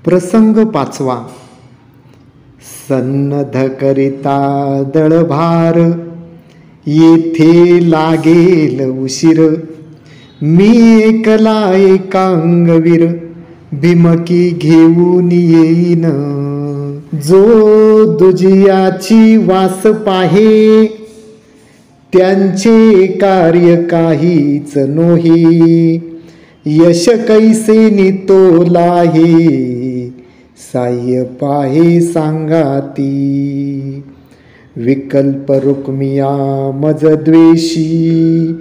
प्रसंग 5. सन्नध करिता दळभार, येथे लागेल उशीर. मी एकला एकांगवीर, भीमकी घेऊन येईन. जो दुजियाची वास पाहे, त्यांचे कार्य काहीच नोही. यश कैसे नितोलाहे, साह्य पाहे सांगाती. विकल्प रुक्मिया मज द्वेषी,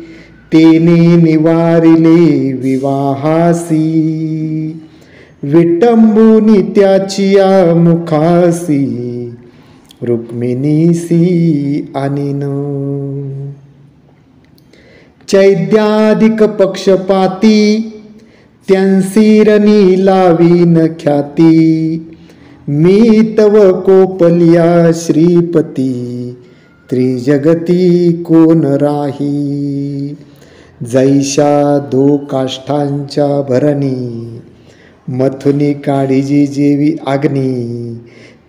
तेने निवारिले विवाहासी. विटंबुनी त्याचिया मुखासी, रुक्मिणीसी आणीन. चैद्यादिक पक्षपाती, त्यांसीरनी लावीन ख्याती. मी तव कोपलिया श्रीपती, त्रिजगती कोण राही. जैशा दो काष्ठांच्या भरणी, मथुनी काळीजी जेवी अग्नी.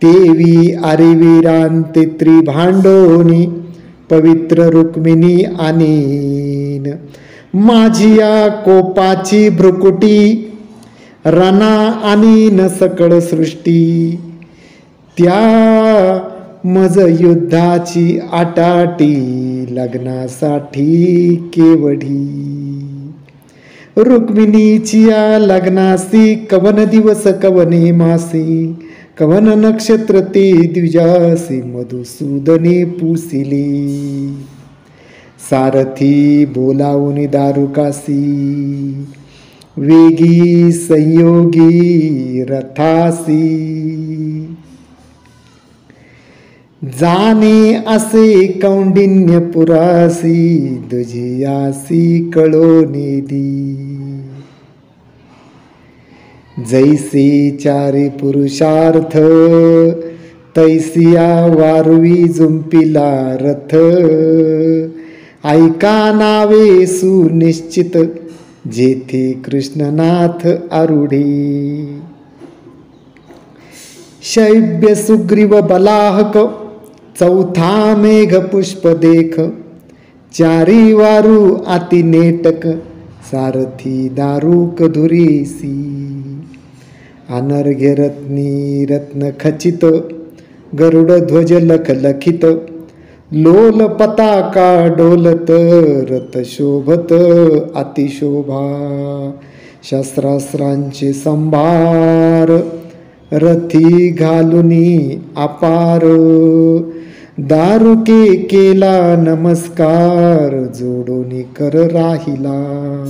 तेवी आरिवीरांते त्रिभांडोनी, पवित्र रुक्मिणी आणीन. माझिया कोपाची भ्रुकुटी, रणा आणीन सकळ सृष्टी. त्या मज युद्धाची आटाटी, लग्नासाठी केवढी. रुक्मिणीचिया लग्नासी, कवन दिवस कवने मासी. कवन नक्षत्र ते द्विजासी, मधुसूदने पुसिले. सारथी बोलावून दारुकासी, वेगी संयोगी रथासी. जाणे असे कौंडिन्यपुरासी, दुजियासी कळोनी दी. जैसे चारी पुरुषार्थ, तैसिया वारुवी जुंपिला रथ. ऐका नावे सुनिश्चित, जेथे कृष्णनाथ आरूढे. शैब्य सुग्रीव बलाहक, चौथा मेघ पुष्प देख. चारी वारू अति नेटक, सारथी दारुक धुरीसी. अनर्घ्य रत्नी रत्न खचित, गरुड ध्वज लखलखित. लोल पताका डोलत, रथ शोभत अतिशोभा. शस्त्रास्त्रांचे संभार, रथी घालुनी अपार. दारुके केला नमस्कार, जोडोनी कर राहिला.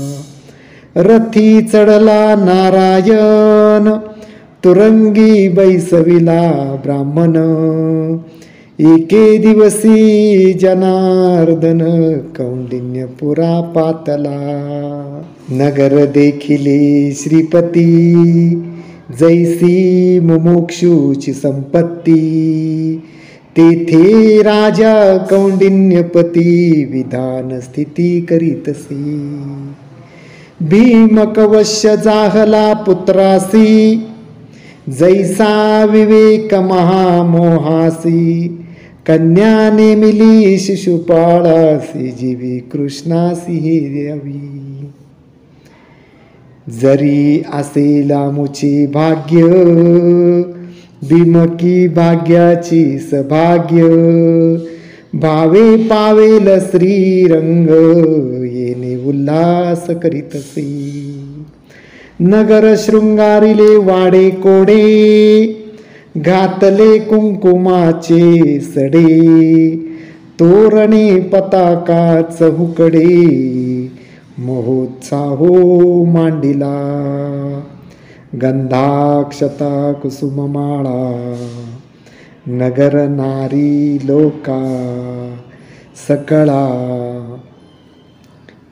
रथी चढला नारायण, तुरंगी बैसविला ब्राह्मण. एके दिवसी जनार्दन, कौंडिन्यपुरा पातला. नगर देखिले श्रीपती, जैसी मुमुक्षुची संपत्ती. तेथे राजा कौंडिन्यपती, विधान स्थिती करीतसे. भीमकवश्य जाहला पुत्रासी, जैसा विवेक महामोहासी. कन्या नेमिली शिशुपाळासी, जीवी कृष्णासी हे द्यावी. जरी असेला मुचे भाग्य, भीमकी भाग्याची सभाग्य. भावे पावेल श्रीरंग, येणे उल्हास करीतसे. नगर शृंगारिले वाडे कोडे, घातले कुंकुमाचे सडे. तोरणे पताका चहुकडे, महोत्साहो मांडिला. गंधाक्षता कुसुममाळा, नगर नारी लोका सकळा.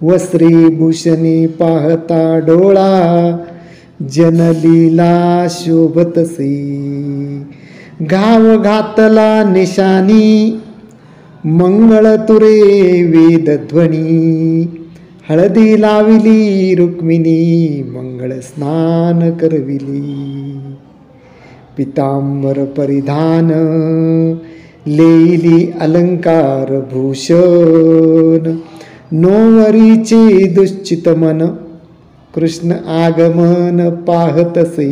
वस्त्री भूषणी पाहता डोळा, जनलीला शोभतसे. घाव घातला निशानी, मंगळ तुरे वेदध्वनी. हळदी लाविली रुक्मिणी, मंगळ स्नान करविली. पितांबर परिधान लेली अलंकार भूषण नोवरीचे दुश्चित मन कृष्ण आगमन पाहतसे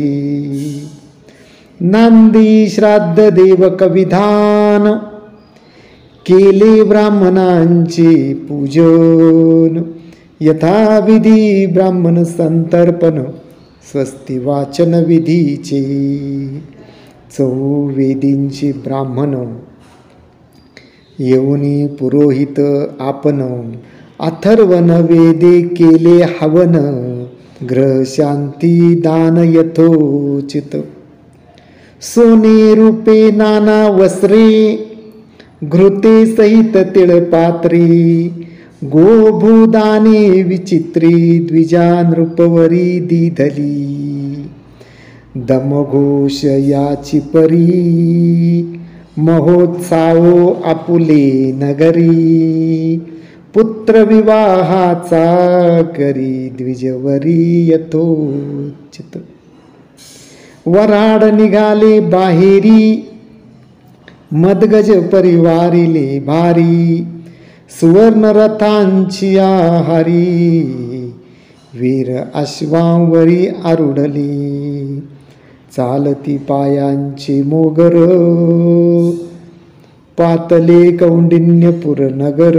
नांदी श्राद्ध देवक विधान केले ब्राह्मणांचे पूजन यथाविधी ब्राह्मण संतर्पण स्वस्ती वाचन विधीचे चौवेदींचे ब्राह्मण येऊनी पुरोहित आपण अथर्वण वेदे केले हवन ग्रह शांती दान यथोचित सोने रूपे नाना वस्त्रे घृते सहित तिळपात्री गोभूदाने विचित्री द्विजानृपवरी दिधली दमघोष याची परी महोत्सावो आपुले नगरी पुत्र विवाहाचा करी द्विजवरी यथोचित वराड निघाले बाहेरी मदगज परिवारिले भारी सुवर्ण रथांची आहारी वीर अश्वांवरी आरुढली चालती पायांची मोगर पातले कौंडिन्यपुर नगर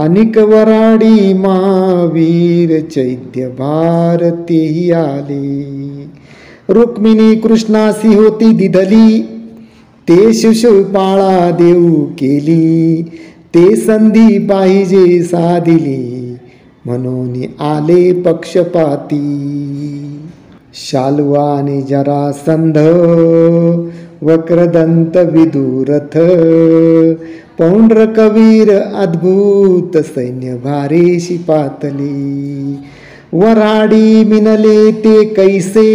अनिक वराडी महावीर चैद्य भारतेही आले रुक्मिणी कृष्णासी होती दिधली ते शिशुपाळा देऊ केली ते संधी पाहिजे साधिली म्हणून आले पक्षपाती शाल्वानी जरासंध वक्रदंत विदुरथ पौंड्रक वीर अद्भुत सैन्य भारेशी पातली वराडी मिनले ते कैसे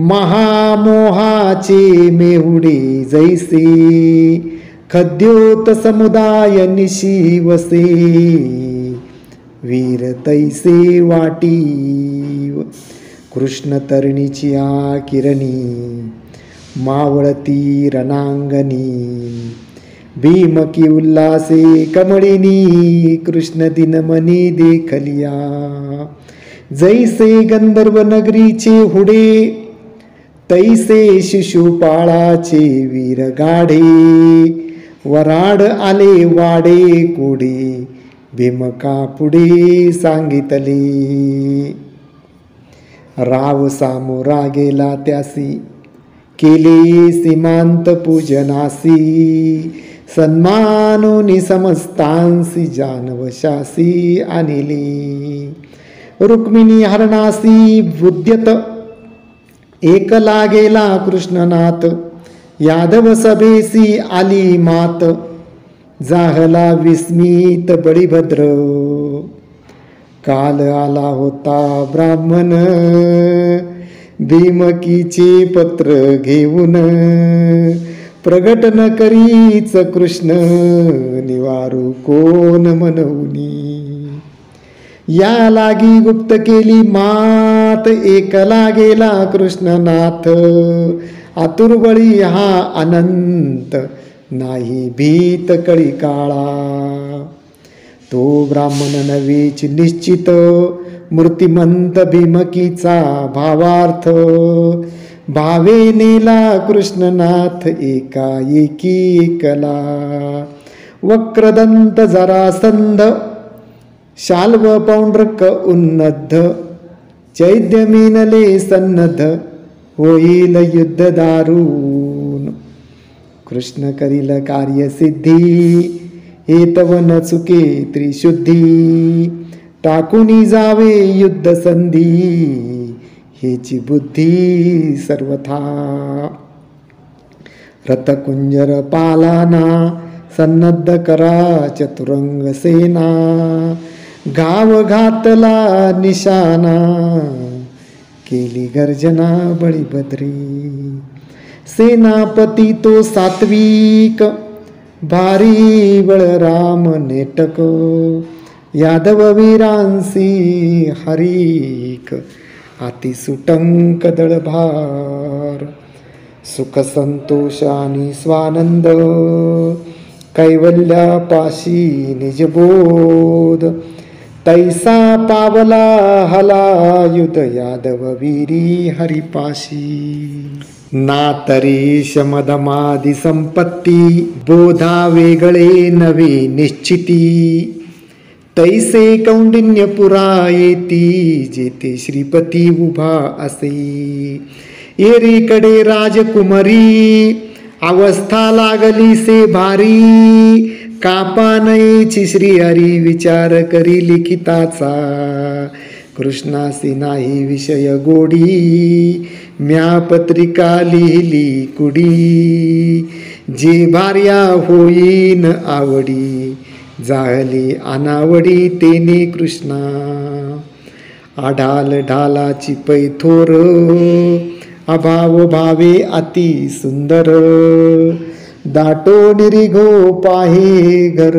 महामोहाचे मेहुडे जैसे खद्योत समुदाय निशी वसे वीर तैसे वाटी कृष्ण तरणीची किरणी मावळती रणांगणी भीमकी उल्हासे कमळिनी कृष्ण दिनमनी देखलिया जैसे गंधर्व नगरीचे हुडे तैसे शिशुपाळाचे वीर गाढे वराड आले वाडे कोडे भीमका पुढे सांगितले राव सामोरा गेला त्यासी केले सीमांत पूजनासी सन्मानोनी समस्तांसी जानवशासी आणिले रुक्मिणी हरणासी बुद्ध्यत एक लागेला कृष्णनाथ यादव सभेसी आली मात जाहला विस्मित बळीभद्र काल आला होता ब्राह्मण भीमकीचे पत्र घेऊन प्रगटन करीच कृष्ण निवारू कोण म्हणूनी या लागी गुप्त केली मात एकला गेला कृष्णनाथ आतुरबळी हा अनंत नाही भीत कळी काळा तो ब्राह्मण नवेच निश्चित मूर्तिमंत भीमकीचा भावार्थ भावे नेला कृष्णनाथ एकाएकी एकला वक्रदंत जरासंध शाल्व पौंड्रक उन्नद्ध चैद्य मीनले सन्नद्ध होईल युद्ध दारुण कृष्ण करील कार्यसिद्धी हेतवन चुके त्रिशुद्धी टाकुनी जावे युद्ध संधी हेची बुद्धी सर्वथा रथकुंजर पालाना सन्नद्ध करा चतुरंग सेना गाव घातला निशाना केली गर्जना बळीभद्री सेनापती तो सात्विक भारी बळराम नेटक यादव वीरांसी हरीक अति सुटंक दळभार सुख संतोष आणि स्वानंद कैवल्यापाशी निजबोध तैसा पावला हलायुध यादव वीरी हरिपाशी ना तरी शमदमादी संपत्ती बोधा वेगळे नवे निश्चिती तैसे कौंडिन्यपुरा येती जेथे श्रीपती उभा असे एरीकडे राजकुमारी अवस्था लागली से भारी कापा नयेची श्रीहरी विचार करी लिखिताचा कृष्णासी नाही विषय गोडी म्या पत्रिका लिहिली कुडी जे भार्या होईन आवडी जाहली अनावडी तेने कृष्णा आढाल ढालाची पैथोर अभाव भावे अति सुंदर दाटो निरिघो पाहे घर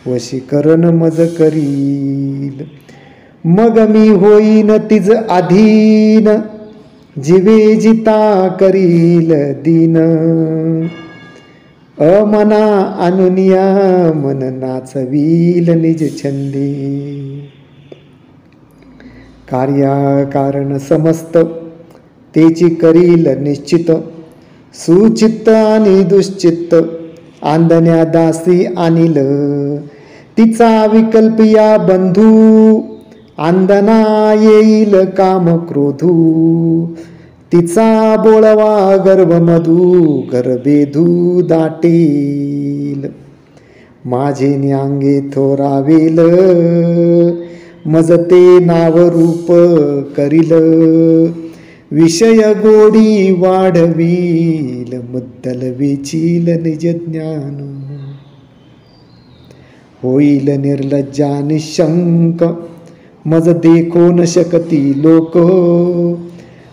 वशीकरण मज करील मग मी होईन तिज अधीन जीवे जिता करील दीन अमना अनुनिया मन नाचवील निज छंदी कार्याकारण समस्त तेची करील निश्चित सुचित्त आणि दुश्चित्त आंधन्या दासी आणील तिचा विकल्प या बंधू आंदना येईल काम क्रोधू तिचा बोळवा गर्भमधू गर्भेधू दाटेल माझे न्यांगे थोरावेल मजते नाव रूप करील विषय गोडी वाढवील मुद्दल वेचील निज ज्ञान होईल निर्लज्जा निशंक मज देखो न शकती लोक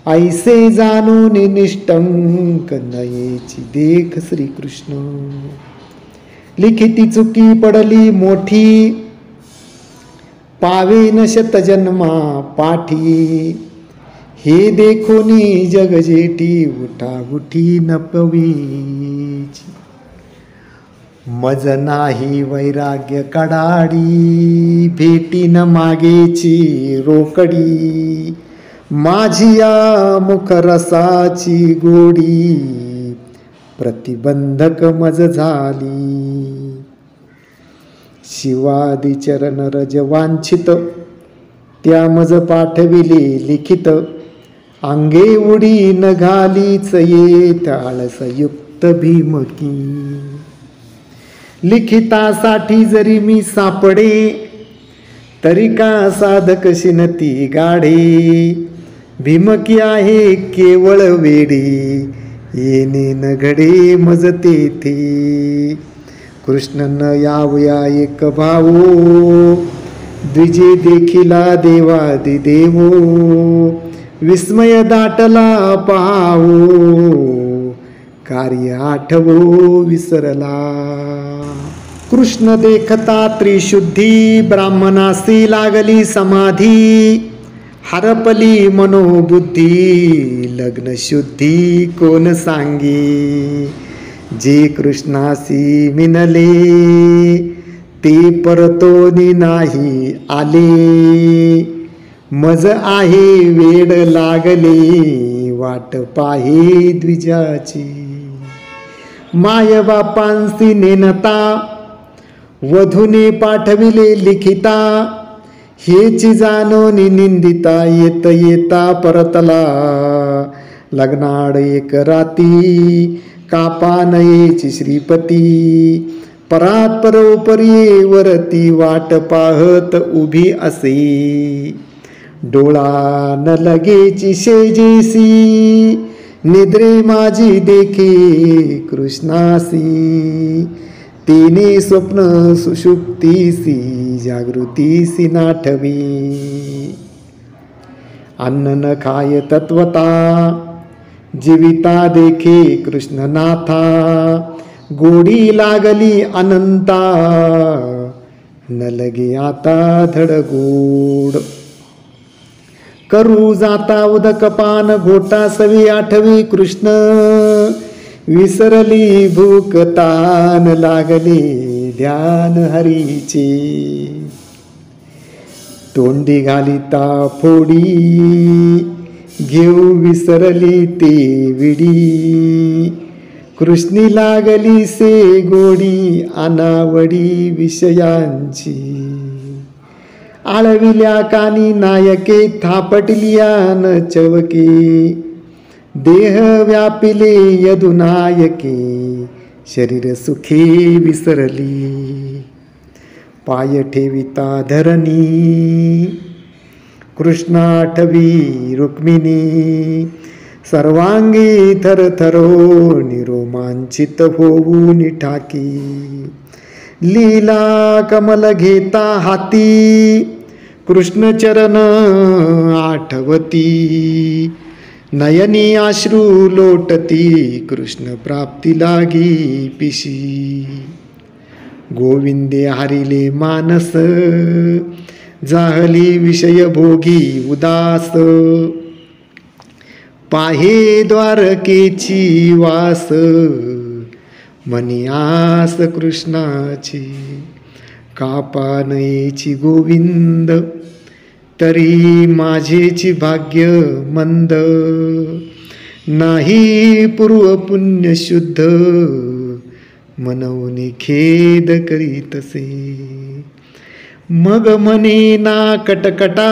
ऐसे जाणून निष्टंक नयेची देख श्रीकृष्ण लिखिती चुकी पडली मोठी पावे न शत जन्मा पाठी हे देखोनी जग जेठी उठा उठी न पवीची मज नाही वैराग्य कडाडी भेटी न मागेची रोकडी माझिया मुख रसाची गोडी प्रतिबंधक मज झाली शिवादी चरण रज वांछित त्या मज पाठविले लिखित अंगे उडी न घालीच येत आळसयुक्त भीमकी लिखितासाठी जरी मी सापडे तरी का साधक शिनती गाढे भीमकी आहे केवळ वेडे येणे न घडे मज तेथे कृष्ण न यावया एक भावो द्विजे देखिला देवादि देवो विस्मय दाटला पाहावो कार्य आठवो विसरला कृष्ण देखता त्रिशुद्धी ब्राह्मणासी लागली समाधी हरपली मनोबुद्धी लग्न शुद्धी कोण सांगे जे कृष्णासी मिनले ते परतोनी नाही आले मज आहे वेड लागले वाट पाहे द्विजाची माय बापांसी नेनता वधूने पाठविले लिखिता हेची जाणोनी निंदिता येत येता परतला लग्नाड एक राती कापा नयेची श्रीपती परात परोपरी वरती वाट पाहत उभी असे डोळा न लगेची शेजेसी निद्रे माझी देखे कृष्णासी तिने स्वप्न सुषुप्तीसी जागृतीसी नाठवी अन्न न खाय तत्वता जीविता देखे कृष्णनाथा गोडी लागली अनंता न लगे आता धडगोड करू जाता उदकपान घोटा सवी आठवी कृष्ण विसरली भूक तान लागले ध्यान हरीचे तोंडी घालिता फोडी घेऊ विसरली ते विडी कृष्णी लागली से गोडी अनावडी विषयांची आळविल्या कानी नायके थापटलिया न चवके देह व्यापिले यदुनायके शरीर सुखी विसरली पाय ठेविता धरणी कृष्णाठवी रुक्मिणी सर्वांगी थरथरो निरोमांचित होऊन ठाकी लीला कमल घेता हाती कृष्णचरण आठवती नयनी अश्रू लोटती कृष्ण प्राप्ती लागी पिशी गोविंदे हरिले मानस जाहली विषय भोगी उदास पाहे द्वारकेची वास मनी आस कृष्णाची कापानयेची गोविंद तरी माझेची भाग्य मंद नाही पूर्व पुण्य शुद्ध मनवणे खेद करीतसे मग मने ना कटकटा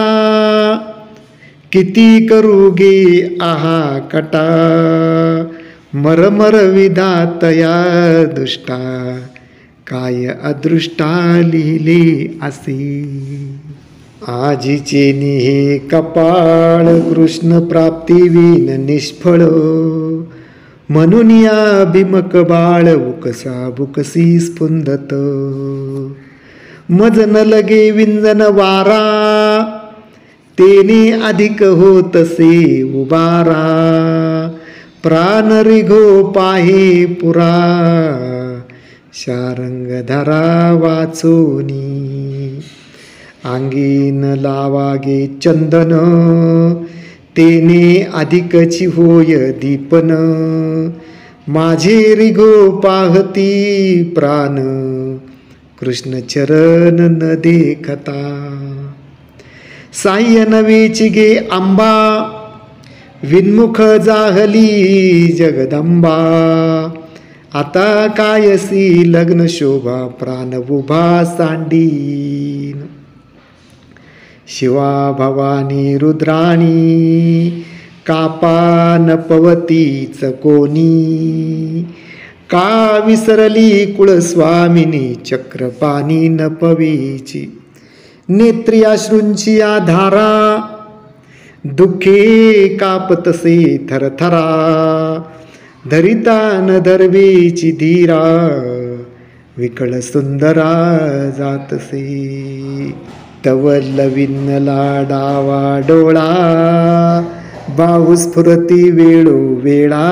किती करू गे आहा कटा मरमर विधातया दुष्टा काय अदृष्टा लिहिले असे आजीचे निहे कपाळ कृष्ण प्राप्ती विन निष्फळ म्हणून या बिमक बाळ उकसा बुकसी स्फुंदत मज न लगे विंजन वारा तेने अधिक होतसे उबारा प्राण रिघो पाहे पुरा शारंग धरा वाचोनी अंगीन लावागे चंदन तेने अधिकची होय दीपन माझे रिघो पाहती प्राण कृष्ण चरण न देखता साह्य नवेची गे आंबा विन्मुख जाहली जगदंबा आता कायसी लग्न शोभा प्राण उभा सांडीन शिवा भवानी रुद्राणी कापा न पवतीच कोणी का विसरली कुळस्वामिनी चक्रपाणी न पवीची नेत्री अश्रूंची आधारा दुःखे कापतसे थरथरा धरिता न धरवेची धीरा विकळ सुंदरा जातसे तव लविन्नला डावा डोळा बाहू स्फुरती वेळो वेळा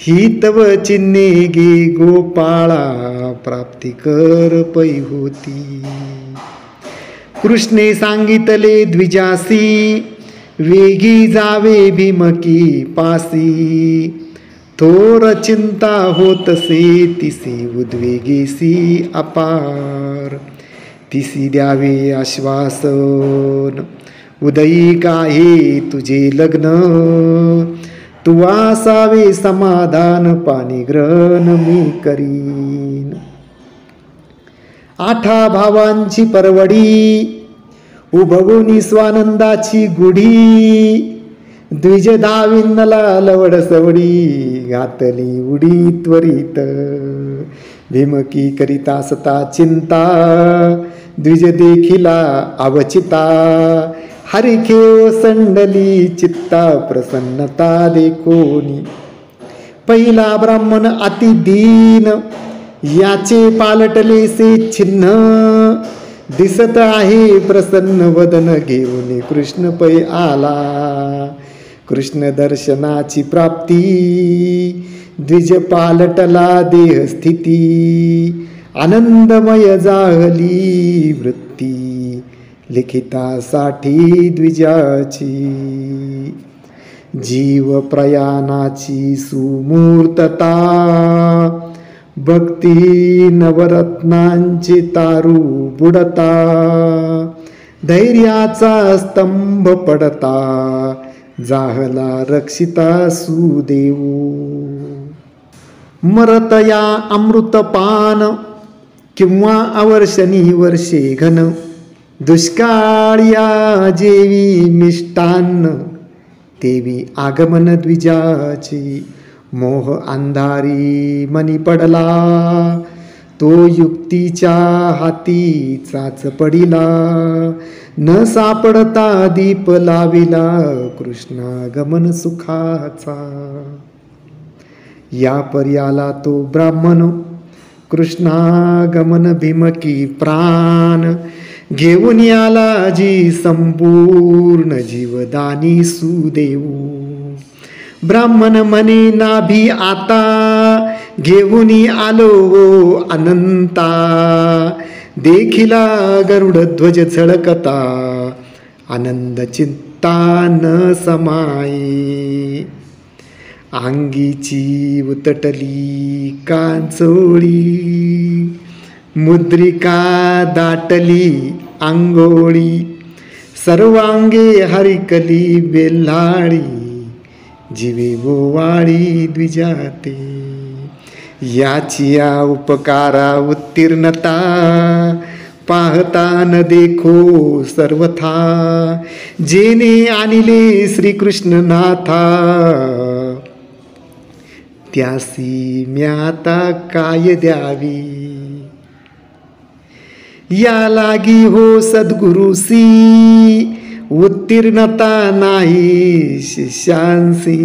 ही तव चिन्हे गे गोपाळा प्राप्ती कर पै होती कृष्णे सांगितले द्विजासी वेगी जावे भीमकी पासी थोर चिंता होतसे तिसी उद्वेगीसी अपार तिसी द्यावे आश्वासन उदयी आहे तुझे लग्न तू असावे समाधान पाणी ग्रहण मी करीन आठा भावांची परवडी उभवुनी स्वानंदाची गुढी द्विज दाविन्नला लवड सवडी घातली उडी त्वरित भीमकी करिता सता चिंता द्विज देखिला अवचिता हरिखेव संडली चित्ता प्रसन्नता देखोनी पहिला ब्राह्मण अति दीन याचे पालटले से छिन्न दिसत आहे प्रसन्न वदन घेऊन कृष्ण पै आला कृष्ण दर्शनाची प्राप्ती द्विज पालटला देह स्थिती आनंदमय जाहली वृत्ती लिखितासाठी द्विजाची. जीव प्रयाणाची सुमूर्तता, भक्ती नवरत्नांची तारू बुडता, धैर्याचा स्तंभ पडता, जाहला रक्षिता सुदेवो. मरतया अमृतपान किंवा अवर्षणी वर्षे घन, दुष्काळिया जेवी मिष्टान्न, तेवी आगमन द्विजाची. मोह अंधारी मनी पडला, तो युक्तीच्या हाती चाच पडिला, न सापडता दीप लाविला, कृष्णागमन सुखाचा. या पर्याला तो ब्राह्मण, कृष्णागमन भीमकी प्राण, घेऊन याला जी संपूर्ण जीवदानी सुदेवो. ब्राह्मण म्हणे नाभी आता, घेऊन आलो अनंता, देखिला गरुड ध्वज झळकता, आनंद चिंता न समाये. अंगीची उतटली कांचोळी, मुद्रिका दाटली अंगोळी, सर्वांगे हरिकली बेल्हाळी, जीवे बोवाळी द्विजाते. याची या उपकारा उत्तीर्णता, पाहता न देखो सर्वथा, जेने आणिले श्रीकृष्ण नाथा, त्यासी म्याता काय द्यावी. या लागी हो सद्गुरुसी, उत्तीर्णता नाही शिष्यांसी,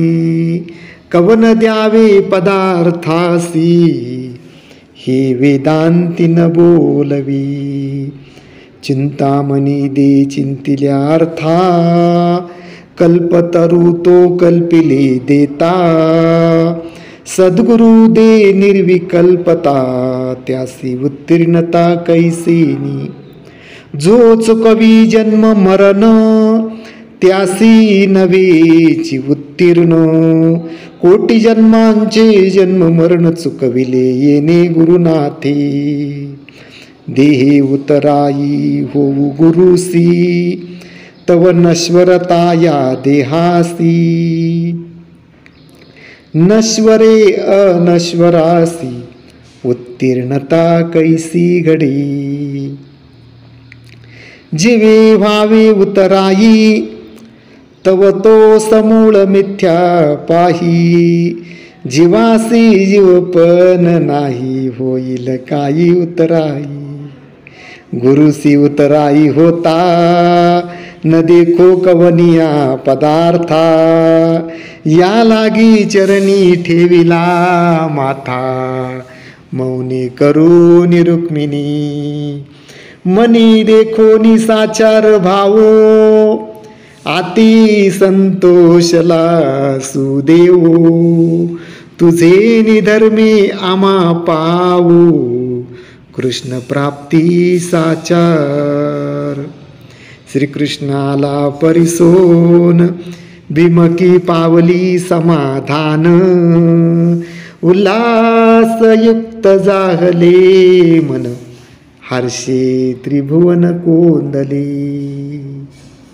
कवन द्यावे पदार्थासी, हे वेदांती न बोलवी. चिंतामणी दे चिंतिल्यार्था, कल्पतरू तो कल्पिले देता, सद्गुरु दे निर्विकल्पता, त्यासी उत्तीर्णता कैसेनी. जो चुकवी जन्म मरण, त्यासी नवेची उत्तीर्ण, कोटी जन्मांचे जन्म मरण चुकविले येणे गुरुनाथे. देहे उतराई होऊ गुरुसी, तव नश्वरता या देहासी, नश्वरे अनश्वरासी, उत्तीर्णता कैसी घडी. जीवे व्हावे उतराई, तव तो समूळ मिथ्या पाही, जीवासी जीवपण नाही, होईल काही उतराई. गुरुसी उतराई होता, न देखो कवनिया पदार्था, या लागी चरणी ठेविला माथा, मौनी करून रुक्मिणी. मनी देखो निसाचार भावो, आती संतोषला सुदेवो. तुझे निधर्मी आमा पावो, कृष्ण प्राप्ती साचार. श्रीकृष्णाला परिसोन, भीमकी पावली समाधान, उल्हासयुक्त जाहले मन, हर्षे त्रिभुवन कोंदले.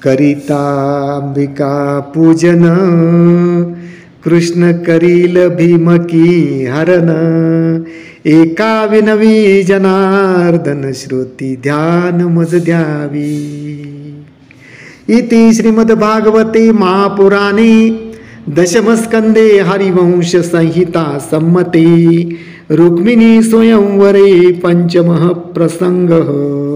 करिता अंबिका पूजन, कृष्ण करील भीमकी हरण, एका विनवी जनार्दन, श्रुती ध्यान मज द्यावी. इति श्रीमद्भागवते महापुराणे दशमस्कंदे हरिवंश संहिता सम्मते रुक्मिणी स्वयंवरे पंचमः प्रसंगः.